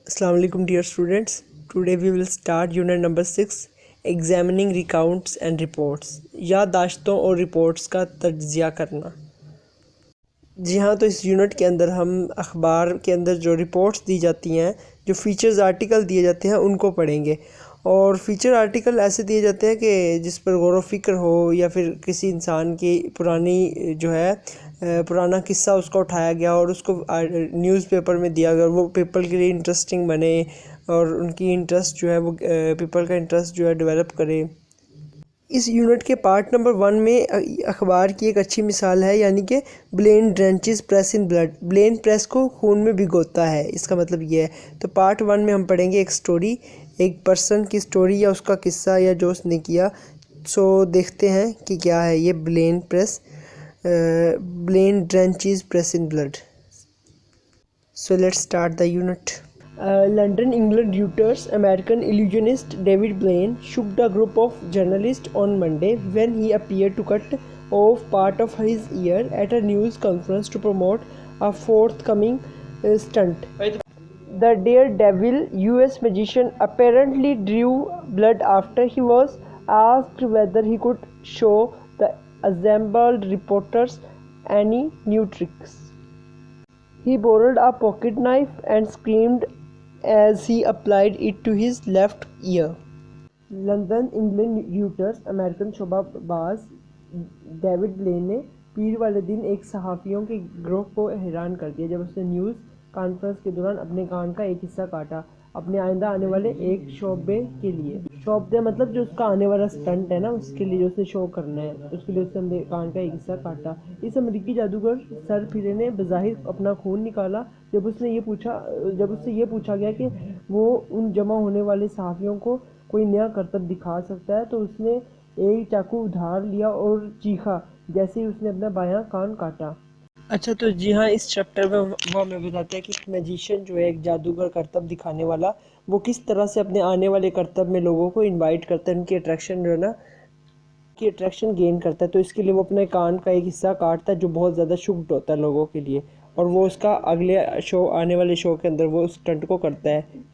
Assalamu alaikum dear students. Today we will start unit number 6 examining recounts and reports. याददाश्तों और reports का तज्जिया करना। जी हाँ, तो इस यूनिट के अंदर हम अखबार के अंदर जो रिपोर्ट्स दी जाती हैं, जो फीचर्स आर्टिकल दिए जाते हैं उनको पढ़ेंगे। और फीचर आर्टिकल ऐसे दिए जाते हैं कि जिस पर गौर व फिक्र हो या फिर किसी इंसान की पुरानी जो है पुराना किस्सा उसका उठाया गया और उसको न्यूज़पेपर में दिया गया और वो पीपल के लिए इंटरेस्टिंग बने और उनकी इंटरेस्ट जो है वो पीपल का इंटरेस्ट जो है डेवलप करे। इस यूनिट के पार्ट नंबर 1 में अखबार की एक अच्छी मिसाल है, यानी कि blain drenches press in blood. Blain press को खून में भिगोता है, इसका मतलब ये है। तो पार्ट 1 में हम पढ़ेंगे एक स्टोरी, एक पर्सन की स्टोरी या उसका किस्सा या जो उसने किया। सो देखते हैं कि क्या है ये Blaine press, Blaine drenches press in blood. So let's start the unit. London, England Reuters American illusionist David Blaine shook the group of journalists on Monday when he appeared to cut off part of his ear at a news conference to promote a forthcoming stunt. The daredevil US magician apparently drew blood after he was asked whether he could show the assembled reporters any new tricks. He borrowed a pocket knife and screamed as he applied it to his left ear. London England Reuters American शोबाबाज David Blaine ने पीर वाले दिन एक सहाफ़ियों के ग्रोह को हैरान कर दिया जब उसने न्यूज़ कॉन्फ्रेंस के दौरान अपने कान का एक हिस्सा काटा अपने आइंदा आने वाले एक शोबे के लिए। शोबे मतलब जो उसका आने वाला स्टंट है ना, उसके लिए जो उसने शो करना है, उसके लिए उसने अपने कान का एक हिस्सा काटा। इस अमेरिकी जादूगर सर फिरे ने बज़ाहिर अपना खून निकाला जब उससे ये पूछा गया कि वो उन जमा होने वाले सहाफ़ियों को कोई नया करतब दिखा सकता है, तो उसने एक चाकू उधार लिया और चीखा जैसे ही उसने अपना बायां कान काटा। अच्छा, तो जी हाँ, इस चैप्टर में वो हमें बताता है कि एक मैजिशियन जो है, एक जादूगर करतब दिखाने वाला, वो किस तरह से अपने आने वाले करतब में लोगों को इनवाइट करता है, उनकी अट्रैक्शन जो है ना, की अट्रैक्शन गेन करता है। तो इसके लिए वो अपने कान का एक हिस्सा काटता है जो बहुत ज़्यादा शुक्ड होता है लोगों के लिए, और वो उसका अगले शो आने वाले शो के अंदर वो उस स्टंट को करता है।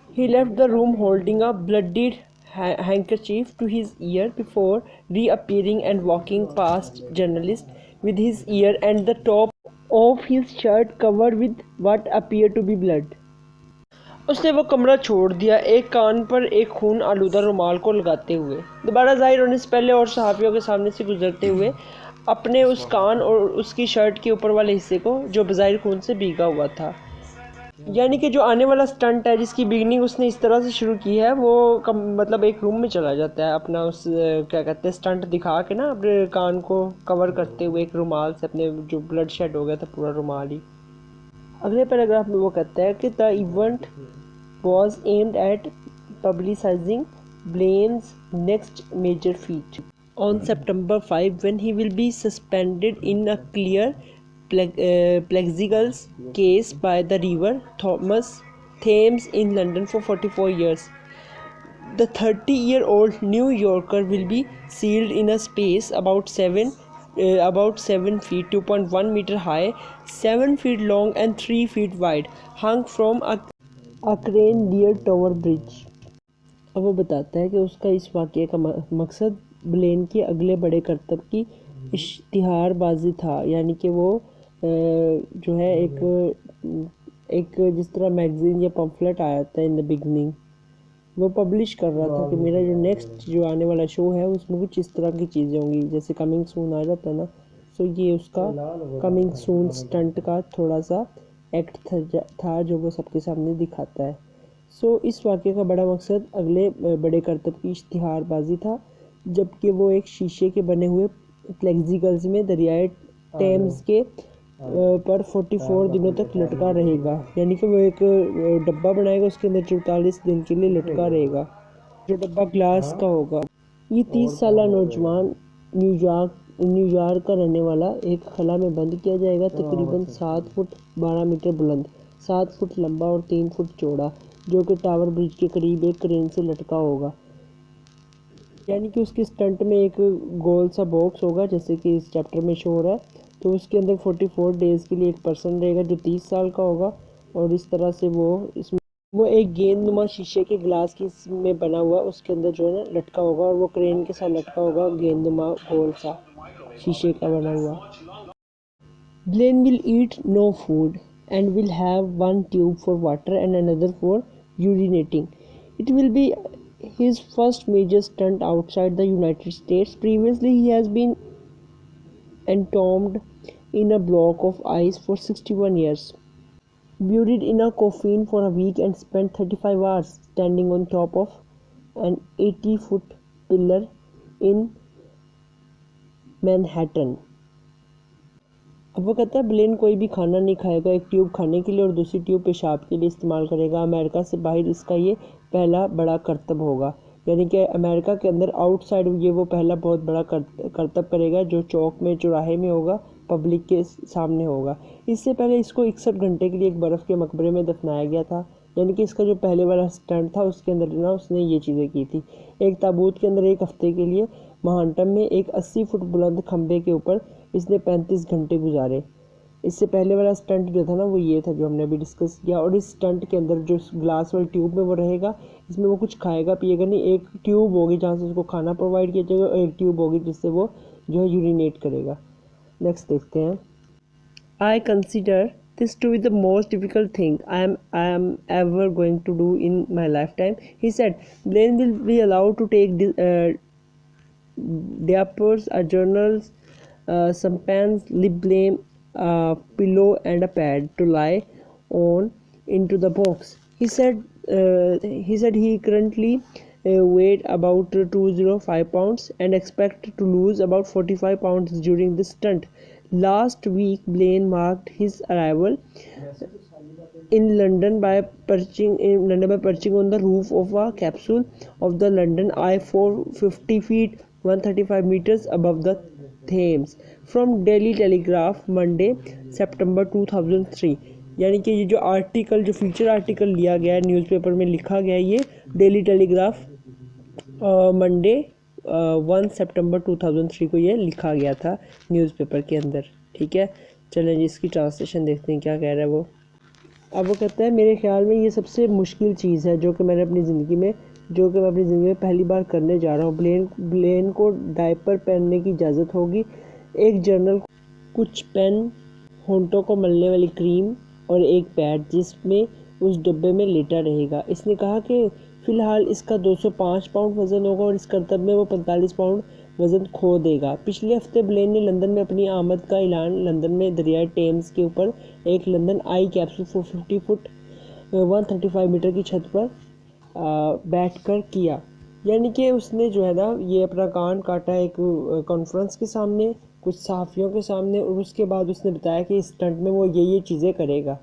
He left the room holding a bloodied handkerchief to his ear before reappearing and walking past journalists with his ear and the top of his shirt covered with what appeared to be blood. उसने वो कमरा छोड़ दिया, एक कान पर एक खून आलूदा रुमाल को लगाते हुए, दोबारा जाहिर होने से पहले और सहाफ़ियों के सामने से गुजरते हुए अपने उस कान और उसकी शर्ट के ऊपर वाले हिस्से को जो बज़ाहिर खून से भीगा हुआ था। यानी कि जो आने वाला स्टंट है जिसकी बिगनिंग उसने इस तरह से शुरू की है, वो मतलब एक रूम में चला जाता है अपना उस क्या कहते हैं स्टंट दिखा के ना, अपने कान को कवर करते हुए एक रुमाल से, अपने जो ब्लड शेड हो गया था पूरा रुमाल ही। अगले पैराग्राफ में वो कहता है कि the event was aimed at publicizing Blaine's next major feat. On September 5, when he will be suspended in a clear plexiglass case by the river Thames in London for 44 years. The 30-year-old New Yorker will be sealed in a space about 7 feet 2.1 meter high, 7 feet long and 3 feet wide, hung from a crane near tower bridge. अब वो बताता है कि उसका इस वाक़ये का मकसद ब्लेन के अगले बड़े करतब की इश्तिहारबाजी था, यानी कि वो जो है एक जिस तरह मैगज़ीन या पम्फलेट आया था इन द बिगनिंग, वो पब्लिश कर रहा था कि मेरा जो नेक्स्ट जो आने वाला शो है उसमें कुछ इस तरह की चीज़ें होंगी, जैसे कमिंग सून आ जाता है ना। सो ये उसका कमिंग सून स्टंट का थोड़ा सा एक्ट था जो वो सबके सामने दिखाता है। सो इस वाक़ये का बड़ा मकसद अगले बड़े करतब की इश्तिहारबाजी था, जबकि वो एक शीशे के बने हुए प्लेक्सिगल्स में दरियाए टेम्स के पर 44 दिनों तक लटका रहेगा, यानी कि वो एक डब्बा बनाएगा, उसके अंदर 44 दिन के लिए लटका रहेगा, जो डब्बा ग्लास का होगा। ये 30 साल नौजवान न्यूयॉर्क का रहने वाला एक खला में बंद किया जाएगा, तकरीबन 7 फुट 12 मीटर बुलंद, 7 फुट लंबा और 3 फुट चौड़ा, जो कि टावर ब्रिज के करीब एक क्रेन से लटका होगा। यानी कि उसके स्टंट में एक गोल सा बॉक्स होगा जैसे कि इस चैप्टर में शो हो रहा है। तो उसके अंदर 44 डेज़ के लिए एक पर्सन रहेगा जो 30 साल का होगा, और इस तरह से वो एक गेंदनुमा शीशे के ग्लास की में बना हुआ उसके अंदर जो है ना लटका होगा, और वो क्रेन के साथ लटका होगा, गेंदनुमा गोल सा शीशे का बना हुआ। Blaine will eat no food and will have one tube for water and another for urinating. It will be his first major stunt outside the United States. Previously, he has been entombed in a block of ice for 61 years, buried in a coffin for a week, and spent 35 hours standing on top of an 80-foot pillar in Manhattan. अब वो कहता है ब्लेन कोई भी खाना नहीं खाएगा, एक ट्यूब खाने के लिए और दूसरी ट्यूब पेशाब के लिए इस्तेमाल करेगा। अमेरिका से बाहर इसका ये पहला बड़ा करतब होगा, यानी कि अमेरिका के अंदर आउटसाइड ये वो पहला बहुत बड़ा करतब करेगा जो चौक में चौराहे में होगा, पब्लिक के सामने होगा। इससे पहले इसको 61 घंटे के लिए एक बर्फ़ के मकबरे में दफनाया गया था, यानी कि इसका जो पहले वाला स्टंट था उसके अंदर ना उसने ये चीज़ें की थी। एक ताबूत के अंदर एक हफ्ते के लिए महानटम में एक 80 फुट बुलंद खंबे के ऊपर इसने 35 घंटे गुजारे। इससे पहले वाला स्टंट जो था ना वो ये था जो हमने अभी डिस्कस किया। और इस स्टंट के अंदर जो ग्लास वाली ट्यूब में वो रहेगा, इसमें वो कुछ खाएगा पिएगा नहीं। एक ट्यूब होगी जहाँ से उसको खाना प्रोवाइड किया जाएगा और एक ट्यूब होगी जिससे वो जो है यूरिनेट करेगा। नेक्स्ट देखते हैं। I consider this to be the most difficult thing I am ever going to do in my lifetime, he said. Blaine will be allowed to take diapers, journals, some pens, lip balm, a pillow, and a pad to lie on into the box. He said he currently weighed about 205 pounds and expect to lose about 45 pounds during this stunt. Last week, Blaine marked his arrival in London by perching on the roof of a capsule of the London Eye 450 feet 135 meters above the Thames. From Daily Telegraph, Monday, September 2003. यानी कि ये जो article, जो feature article लिया गया है newspaper में लिखा गया है, ये डेली टेलीग्राफ मंडे 1 सितंबर 2003 को ये लिखा गया था न्यूज़पेपर के अंदर। ठीक है, चलें जी इसकी ट्रांसलेशन देखते हैं क्या कह रहा है वो। अब वो कहता है मेरे ख्याल में ये सबसे मुश्किल चीज़ है जो कि मैं अपनी ज़िंदगी में पहली बार करने जा रहा हूँ। ब्लेन को डायपर पहनने की इजाज़त होगी, एक जर्नल, कुछ पेन, होंठों को मलने वाली क्रीम और एक पैड जिसमें उस डब्बे में लेटा रहेगा। इसने कहा कि फ़िलहाल इसका 205 पाउंड वज़न होगा और इस करतब में वो 45 पाउंड वज़न खो देगा। पिछले हफ्ते ब्लेन ने लंदन में अपनी आमद का ऐलान लंदन में दरियाए टेम्स के ऊपर एक लंदन आई कैप्सूल 450 फुट 135 मीटर की छत पर बैठकर किया। यानी कि उसने जो है ना ये अपना कान काटा एक कॉन्फ्रेंस के सामने, कुछ सहाफ़ियों के सामने, और उसके बाद उसने बताया कि इस स्टंट में वो ये चीज़ें करेगा।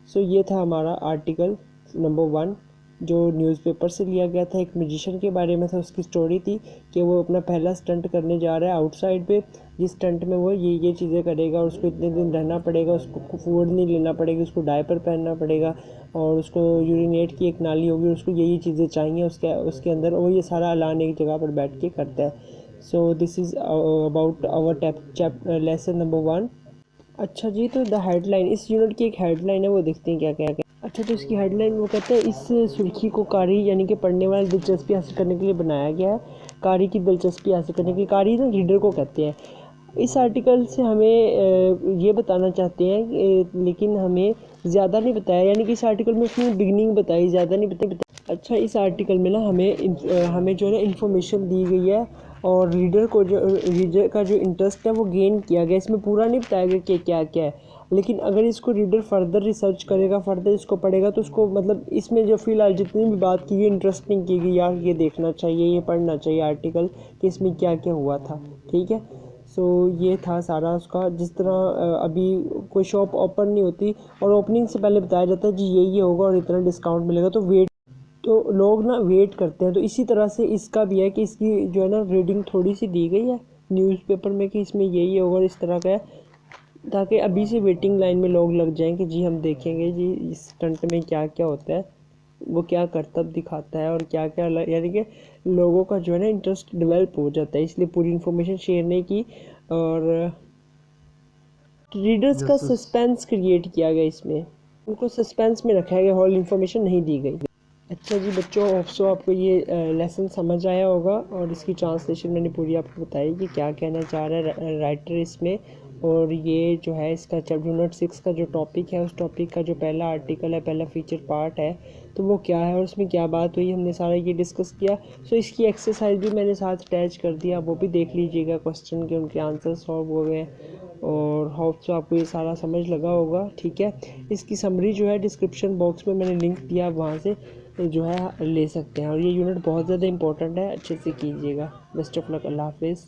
सो ये था हमारा आर्टिकल नंबर 1 जो न्यूज़पेपर से लिया गया था। एक म्यूजिशियन के बारे में था, उसकी स्टोरी थी कि वो अपना पहला स्टंट करने जा रहा है आउटसाइड पे, जिस स्टंट में वो ये चीज़ें करेगा और उसको इतने दिन रहना पड़ेगा, उसको फूड नहीं लेना पड़ेगा, उसको डायपर पहनना पड़ेगा और उसको यूरिनेट की एक नाली होगी, उसको यही चीज़ें चाहिए उसके अंदर, और ये सारा ऐलान एक जगह पर बैठ के करता है। So this is about our lesson number 1। अच्छा जी, तो द हेडलाइन, इस यूनिट की एक हेडलाइन है, वो देखते हैं क्या क्या क्या। अच्छा, तो इसकी हेडलाइन वो कहते हैं इस सुर्खी को कारी यानी कि पढ़ने वाले दिलचस्पी हासिल करने के लिए बनाया गया है। कारी की दिलचस्पी हासिल करने की, कारी ना रीडर को कहते हैं। इस आर्टिकल से हमें ये बताना चाहते हैं लेकिन हमें ज़्यादा नहीं बताया, यानी कि इस आर्टिकल में उसने बिगनिंग बताई, ज़्यादा नहीं बताई। अच्छा, इस आर्टिकल में ना हमें जो है ना इन्फॉर्मेशन दी गई है और रीडर का जो इंटरेस्ट है वो गेन किया गया। इसमें पूरा नहीं बताया गया कि क्या क्या है, लेकिन अगर इसको रीडर फर्दर रिसर्च करेगा, फर्दर इसको पढ़ेगा तो उसको मतलब इसमें जो फ़िलहाल जितनी भी बात की गई इंटरेस्टिंग की गई, यार ये देखना चाहिए, ये पढ़ना चाहिए आर्टिकल कि इसमें क्या क्या हुआ था। ठीक है, सो ये था सारा उसका। जिस तरह अभी कोई शॉप ओपन नहीं होती और ओपनिंग से पहले बताया जाता है जी ये होगा और इतना डिस्काउंट मिलेगा, तो लोग ना वेट करते हैं। तो इसी तरह से इसका भी है कि इसकी जो है ना रीडिंग थोड़ी सी दी गई है न्यूज़पेपर में कि इसमें यही होगा और इस तरह का है, ताकि अभी से वेटिंग लाइन में लोग लग जाएं कि जी हम देखेंगे जी इस स्टंट में क्या क्या होता है, वो क्या करतब दिखाता है और क्या क्या, यानी कि लोगों का जो है ना इंटरेस्ट डेवलप हो जाता है। इसलिए पूरी इन्फॉर्मेशन शेयर नहीं की और रीडर्स का सस्पेंस क्रिएट किया गया इसमें। उनको सस्पेंस में रखा गया, होल इन्फॉर्मेशन नहीं दी गई। अच्छा जी बच्चों, होप सो आपको ये लेसन समझ आया होगा और इसकी ट्रांसलेशन मैंने पूरी आपको बताई कि क्या कहना चाह रहा है राइटर इसमें। और ये जो है इसका चैप्टर यूनिट 6 का जो टॉपिक है, उस टॉपिक का जो पहला आर्टिकल है, पहला फीचर पार्ट है, तो वो क्या है और उसमें क्या बात हुई, हमने सारा ये डिस्कस किया। सो इसकी एक्सरसाइज भी मैंने साथ अटैच कर दिया, वो भी देख लीजिएगा, क्वेश्चन के उनके आंसर सॉल्व हो गए। और होप सो आपको ये सारा समझ लगा होगा, ठीक है। इसकी समरी जो है डिस्क्रिप्शन बॉक्स में मैंने लिंक दिया, वहाँ से जो है ले सकते हैं। और ये यूनिट बहुत ज़्यादा इंपॉर्टेंट है, अच्छे से कीजिएगा। बेस्ट ऑफ लक, अल्लाह हाफिज़।